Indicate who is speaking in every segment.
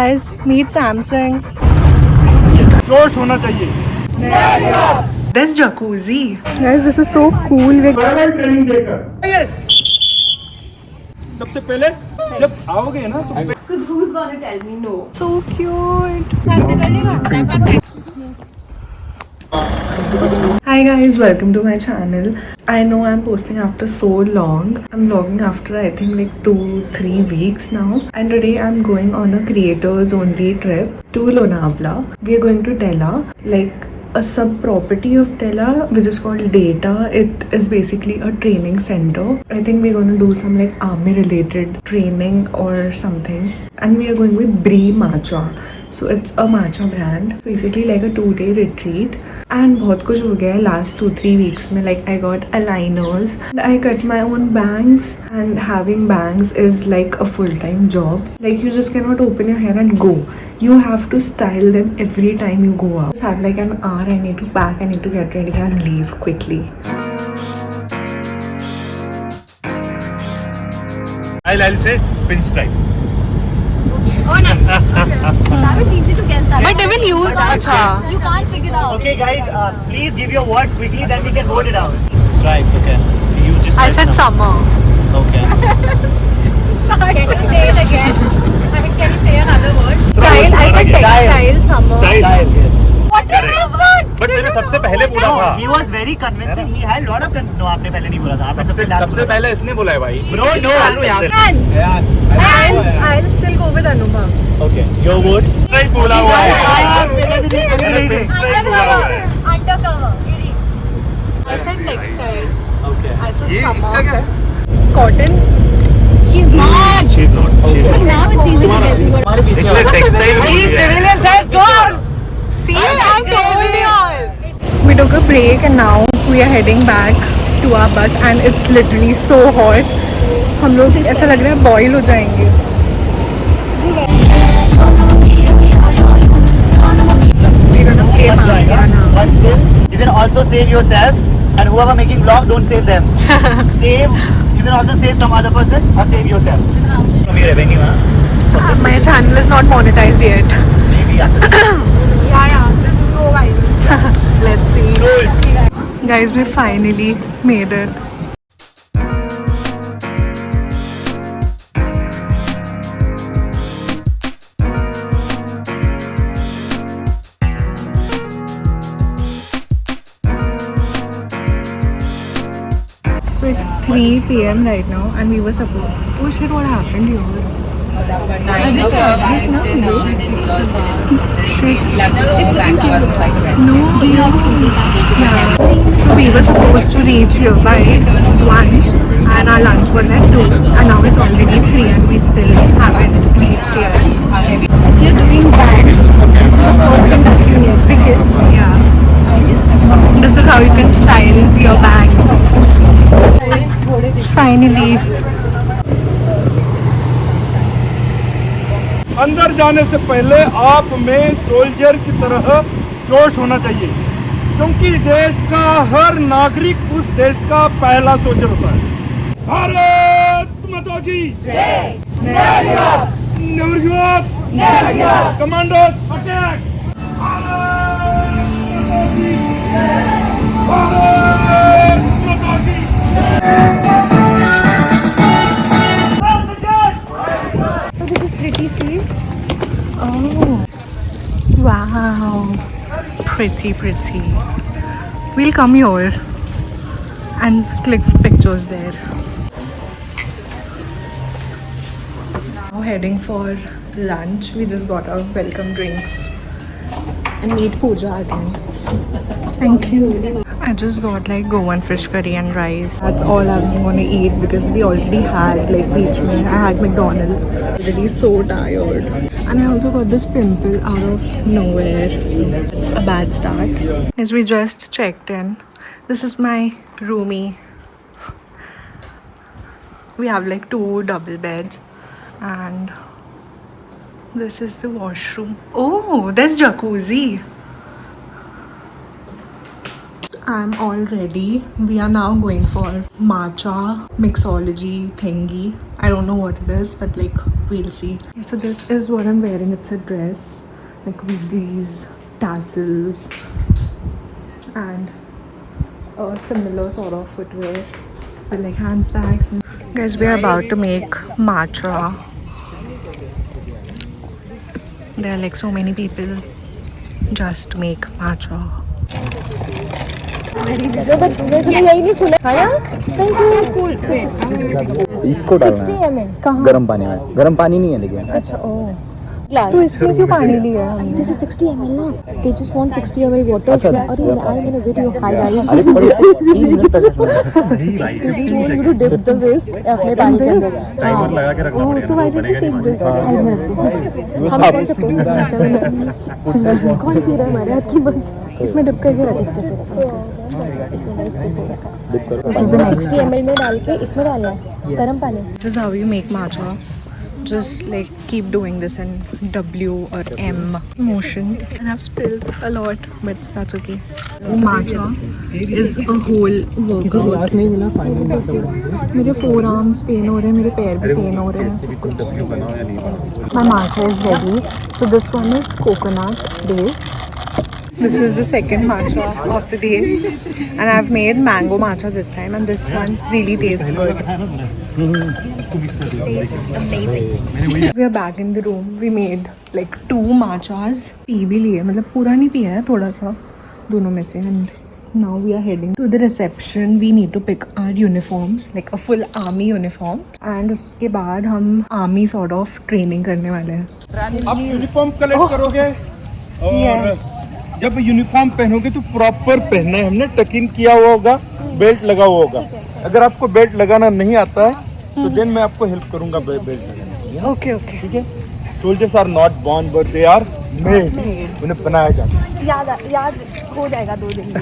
Speaker 1: Guys, meet Samsung.
Speaker 2: जोश होना चाहिए।
Speaker 1: This jacuzzi. Guys, this is so cool.
Speaker 2: Training देकर सबसे पहले जब आओगे ना तो
Speaker 3: Who's gonna tell me no?
Speaker 1: So cute. Hi guys, welcome to my channel. I know I'm posting after so long. I'm vlogging after I think like 2-3 weeks now. And today I'm going on a creators only trip to Lonavala. We are going to Della, like a sub property of Della which is called Data. It is basically a training center. I think we're going to do some like army related training or something. And we are going with Brie Matcha. So it's a matcha brand, basically like a 2-day retreat. And बहुत कुछ हो गया है last 2-3 weeks में. Like I got aligners, and I cut my own bangs, and having bangs is like a full-time job. Like you just cannot open your hair and go. You have to style them every time you go out. Just have like an hour. I need to pack, I need to get ready and leave quickly.
Speaker 2: I'll say pinstripe.
Speaker 3: Oh no. That was easy to guess that.
Speaker 1: But even you,
Speaker 3: You can't figure out.
Speaker 4: Okay, guys, please give your words quickly, then we can vote it out. Stripes, okay. You just
Speaker 1: I said summer.
Speaker 4: Okay.
Speaker 3: Can you say it again? I mean, can you say another word?
Speaker 1: Style. I said textile, summer.
Speaker 4: Style, yes.
Speaker 3: What is this word?
Speaker 2: But मैंने सबसे पहले बोला
Speaker 4: No,
Speaker 2: था।
Speaker 4: he was very convincing. He had lot of no, आपने पहले नहीं बोला था। आपने सबसे last
Speaker 2: सबसे
Speaker 4: बोला था।
Speaker 2: पहले इसने बोला है भाई।
Speaker 4: Bro, no.
Speaker 1: And I'll still go with Anubha.
Speaker 4: Okay, your vote.
Speaker 2: नहीं बोला हुआ है।
Speaker 3: Undercover. Giri.
Speaker 1: I said textile.
Speaker 4: Okay.
Speaker 1: I said
Speaker 2: ये
Speaker 1: summer.
Speaker 2: इसका क्या है?
Speaker 1: Cotton.
Speaker 3: She's not.
Speaker 2: She's not. She's
Speaker 3: But now it's easy to guess.
Speaker 2: इसने textile बोल दिया।
Speaker 4: Civilians has gone.
Speaker 1: See, I told you. We took a break and now we are heading back to our bus and it's literally so hot. हम लोग ऐसा लग रहा है boil हो जाएंगे. We're gonna play Mafia now.
Speaker 4: But still, you can also save yourself, and whoever making vlog, don't save them. Save. You can also save some other person or save yourself. From your revenue, huh?
Speaker 1: My channel is not monetized yet.
Speaker 4: Maybe after this.
Speaker 3: Yeah. This is so viral.
Speaker 1: Let's see. Guys, we finally made it. So it's 3 p.m. right now and we were supposed... Oh shit, what happened here? I did charge this now, shit. It's looking cute. No. Yeah. So we were supposed to reach here by 1 and our lunch was at 2 and now it's already 3 and we still haven't reached here.
Speaker 3: If you're doing bands, this is the first thing that you need because
Speaker 1: Yeah. This is how you can style your bags. Finally.
Speaker 2: अंदर जाने से पहले आप में soldier की तरह जोश होना चाहिए, क्योंकि देश का हर नागरिक उस देश का पहला सोल्जर होता है। भारत माता की जय। Never give up. Commandos attack. Bharat माता की
Speaker 3: so this is pretty safe.
Speaker 1: Oh, wow, pretty. We'll come here and click pictures there. Now heading for lunch. We just got our welcome drinks and meet Pooja again. Thank you. I just got like Goan fish curry and rice. That's all I'm gonna eat because we already had like beach meal. I had McDonald's. Already so tired. And I also got this pimple out of nowhere. So it's a bad start. As we just checked in. This is my roomie. We have like 2 double beds. And this is the washroom. Oh, there's jacuzzi. I'm all ready. We are now going for matcha mixology thingy. I don't know what it is, but like we'll see. So this is what I'm wearing. It's a dress, like with these tassels and a similar sort of footwear with like handbags. Guys, we are about to make matcha. There are like so many people just to make matcha.
Speaker 4: इसको डालना है गर्म पानी में। गर्म पानी नहीं है लेकिन।
Speaker 1: अच्छा ओह, तो इसमें क्यों पानी लिया है हमने?
Speaker 3: This is 60 ml now. They just want 60 ml water.
Speaker 4: अच्छा,
Speaker 3: अरे I'm in a video. Hi guys.
Speaker 4: अरे पर 3 मिनट तक
Speaker 3: They just want you to dip the waist अपने पानी के अंदर।
Speaker 2: टाइमर लगा के रखना पड़ेगा।
Speaker 1: तो why did you take this?
Speaker 3: Side में रख दो। हम कौन सा पोस्ट खींचा मैंने? कौन पी रहा है हमारे हाथ की बंच? इसमें डिप करके रख। इसमें 60 ml में डाल के इसमें डालना है गर्म पानी।
Speaker 1: This is how you make matcha. Just like keep doing this in W or M motion. And I've spilled a lot, but that's okay. Matcha is a whole workout. मेरे forearms pain हो रहे हैं, मेरे पैर भी pain हो रहे हैं, सब कुछ. My matcha is ready. So this one is coconut based. This is the second matcha of the day, and I've made mango matcha this time, and this one really tastes good.
Speaker 3: Tastes amazing.
Speaker 1: We are back in the room. We made like 2 matchas. P भी लिए, मतलब पूरा नहीं पिया है, थोड़ा सा दोनों में से. And now we are heading to the reception. We need to pick our uniforms, like a full army uniform. And उसके बाद हम army sort of training करने वाले हैं.
Speaker 2: आप यूनिफॉर्म कलेक्ट करोगे और
Speaker 1: Yes.
Speaker 2: जब यूनिफॉर्म पहनोगे तो प्रॉपर पहनना है। हमने टक इन किया हुआ होगा, बेल्ट लगा हुआ होगा। अगर आपको बेल्ट लगाना नहीं आता है तो देन मैं आपको हेल्प करूंगा बेल्ट लगाने।
Speaker 1: Okay, okay.
Speaker 2: ठीक है? Soldiers are not born but they are made. उन्हें बनाया जाता है।
Speaker 3: याद हो जाएगा 2 दिन में।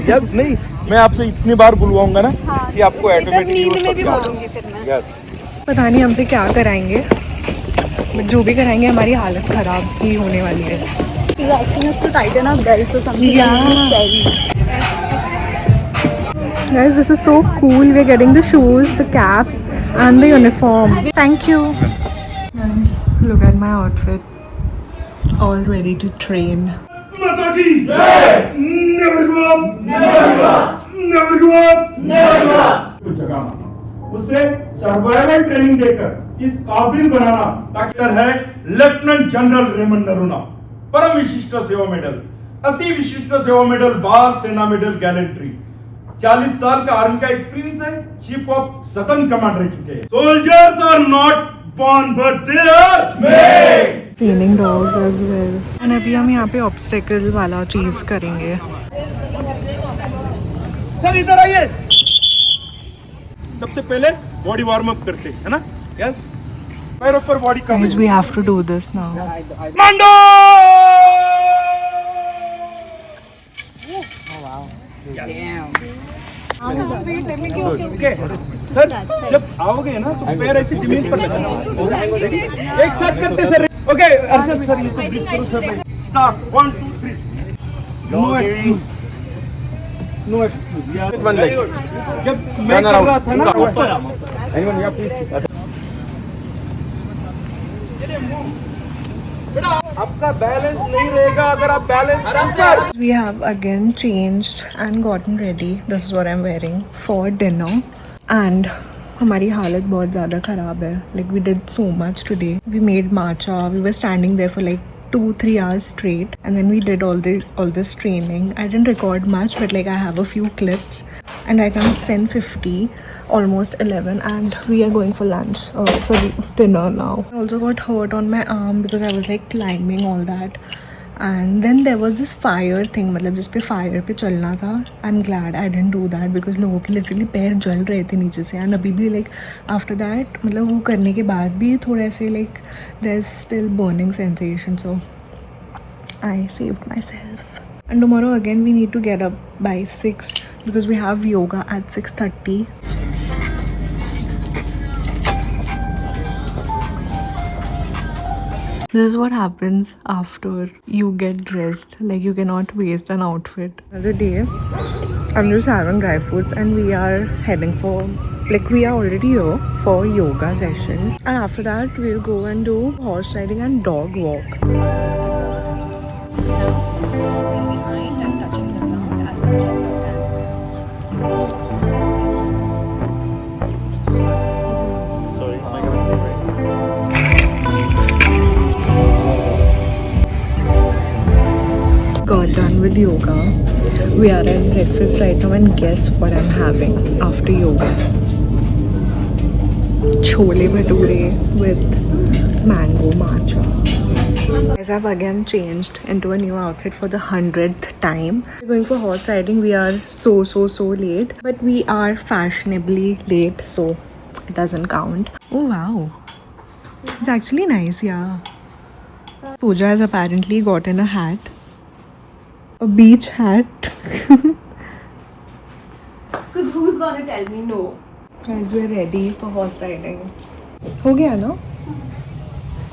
Speaker 2: यस, नहीं मैं आपसे इतनी बार बुलवाऊंगा ना कि आपको ऑटोमेटिकली वो सब याद होगा। यस।
Speaker 1: पता नहीं हमसे क्या कराएंगे, बट जो भी कराएंगे हमारी हालत ख़राब ही होने वाली है.
Speaker 3: He's asking us to tighten our belts or something.
Speaker 1: Yeah.
Speaker 3: Scary.
Speaker 1: Guys, this is so cool. We're getting the shoes, the cap and the uniform. Thank you. Guys, look at my outfit. All ready to train.
Speaker 2: माता की जय। Never give up. Never give up. Never give up. Never give up. कुछ जगह उससे survival training देकर इस काबिल बनाना ताकि है लेफ्टिनेंट जनरल रेमंड नरूला, परम विशिष्ट सेवा मेडल, अति विशिष्ट सेवा मेडल, बार सेना मेडल गैलेंट्री, 40 साल का आर्मी का एक्सपीरियंस है, चीफ ऑफ सदर्न कमांड रह चुके हैं. Soldiers are not born but they are made.
Speaker 1: Training dogs as well. And अभी हम यहाँ पे ऑब्स्टेकल वाला चीज करेंगे.
Speaker 2: सर इधर आइए. सबसे पहले बॉडी वार्म अप करते हैं, है ना? यस. पैरों पर body come.
Speaker 1: Guys, we have to do this now.
Speaker 2: Mando. Okay sir, जब आओगे ना तो पैर ऐसे जमीन पर लगाना. एक साथ करते सर. ओके अर्षद सर, ये तो ब्रीथ करो sir. Start 1 2 3. No excuse, no excuse. जब मैं कर रहा था ना एनीवन या प्लीज. आपका बैलेंस नहीं रहेगा अगर आप balance.
Speaker 1: We have again changed and gotten ready. This is what I'm wearing for dinner. And हमारी हालत बहुत ज़्यादा ख़राब है. Like we did so much today. We made matcha. We were standing there for like 2-3 hours straight, and then we did all this training. I didn't record much, but like I have a few clips. And right now it's 10:50, almost 11, and we are going for lunch. Sorry, dinner now. I also got hurt on my arm because I was like climbing all that. And then there was this fire thing, मतलब जिस पे fire पे चलना था. I'm glad I didn't do that because लोगों के literally पैर जल रहे थे नीचे से. And अभी भी like after that, मतलब वो करने के बाद भी थोड़ा से like there's still burning sensation. So I saved myself. And tomorrow again we need to get up by 6 because we have yoga at 6:30. This is what happens after you get dressed. Like you cannot waste an outfit. Another day, I'm just having dry fruits and we are heading for Like we are already here for yoga session, and after that we'll go and do horse riding and dog walk. Got done with yoga. We are at breakfast right now, and guess what I'm having after yoga? Chole bhature with mango matcha. Guys, I've again changed into a new outfit for the 100th time. We're going for horse riding. We are so late, but we are fashionably late, so it doesn't count. Oh wow, it's actually nice, yeah. Pooja has apparently gotten a hat. A beach hat.
Speaker 3: Because who's gonna tell me no?
Speaker 1: Guys, we're ready for horse riding. हो गया ना?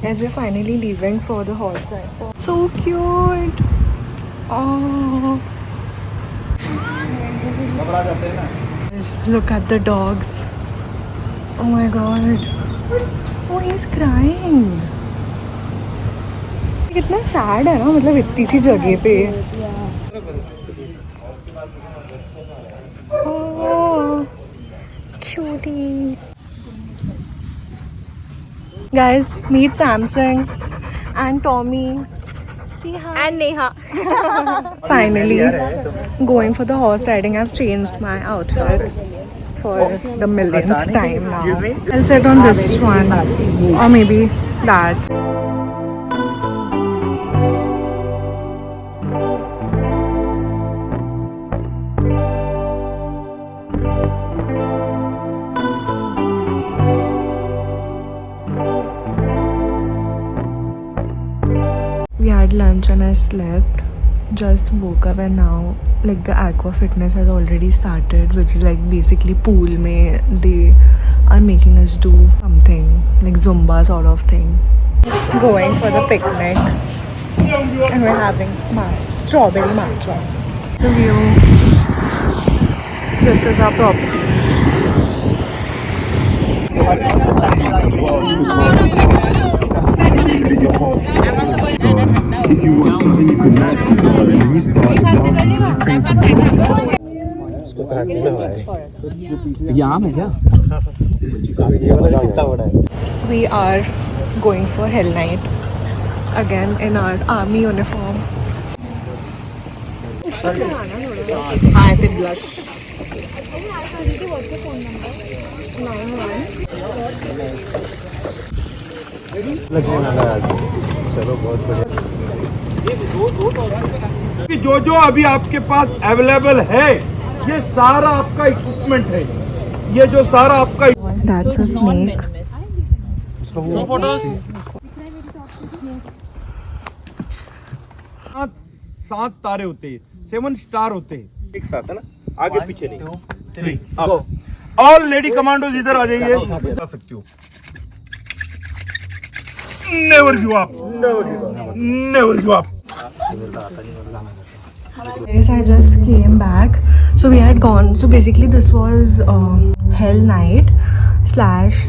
Speaker 1: Guys, we're finally leaving for the horse ride. So cute. Oh. Guys, look at the dogs. Oh my god. Oh, he's crying. कितना sad है ना, मतलब इतनी सी जगह पे. Oh, cutie. Guys, meet Samsung and Tommy. See hi.
Speaker 3: And Neha.
Speaker 1: Finally, going for the horse riding. I've changed my outfit for the millionth time now. I'll sit on this one, or maybe that. We had lunch and I slept. Just woke up and now like the aqua fitness has already started, which is like basically pool mein they are making us do something like Zumba sort of thing. Going for the picnic and we're having strawberry matcha. The view. This is our property.
Speaker 5: If you want something you can match with God, and when you start
Speaker 1: We are going for Hell Night again in our army uniform.
Speaker 2: कि जो अभी आपके पास available है ये सारा आपका equipment है. ये जो सारा आपका
Speaker 1: That's a snake.
Speaker 2: सात तारे होते हैं, 7 स्टार होते हैं एक साथ, है ना? आगे पीछे नहीं. 3 ऑल लेडी कमांडोज इधर आ जाइए. जा सकती हो. Never give up. Never give up.
Speaker 1: Yes, I just came back. So we had gone. So basically, this was Hell Night /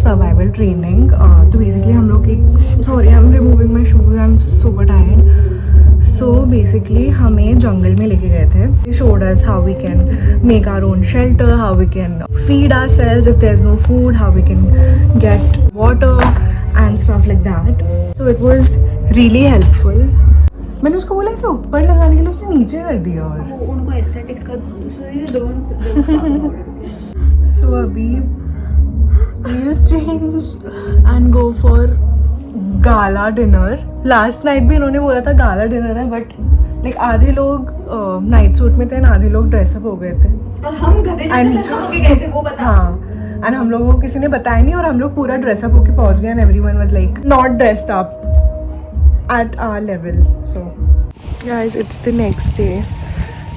Speaker 1: survival training. तो basically हम लोग एक sorry, I'm removing my shoes. I'm super tired. So basically हमें जंगल में लेके गए थे. They showed us how we can make our own shelter, how we can feed ourselves if there's no food, how we can get water and stuff like that. So it was really helpful. मैंने उसको बोला ऐसे ऊपर लगाने के लिए, उसने नीचे कर दिया. और
Speaker 3: उनको एस्थेटिक्स का
Speaker 1: so अभी we'll change and go for gala dinner. Last night भी इन्होंने बोला था gala dinner है, but like आधे लोग नाइट सूट में थे और आधे लोग ड्रेसअप हो गए थे.
Speaker 3: और हम गधे जैसे ड्रेस होके गए थे, वो बता.
Speaker 1: हाँ, एंड हम लोगों को किसी ने बताया नहीं और हम लोग पूरा ड्रेसअप होके पहुंच गए. And everyone was like not dressed up at our level. So guys, it's the next day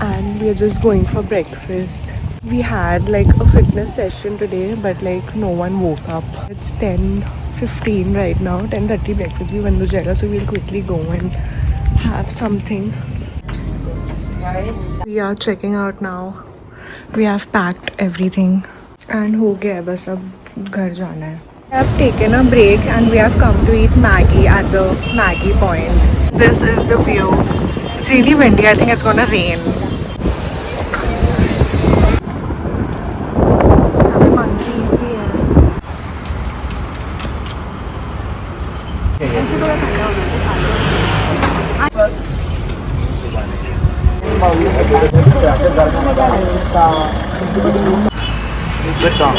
Speaker 1: and we are just going for breakfast. We had like a fitness session today, but like no one woke up. It's 10:15 right now. 10:30 breakfast bhi band ho jayega, so we'll quickly go and have something. We are checking out now. We have packed everything and हो गया है, बस अब घर जाना है. I have taken a break and we have come to eat Maggie at the Maggie point. This is the view. It's really windy. I think it's gonna rain. Monkeys भी हैं.
Speaker 4: Good song.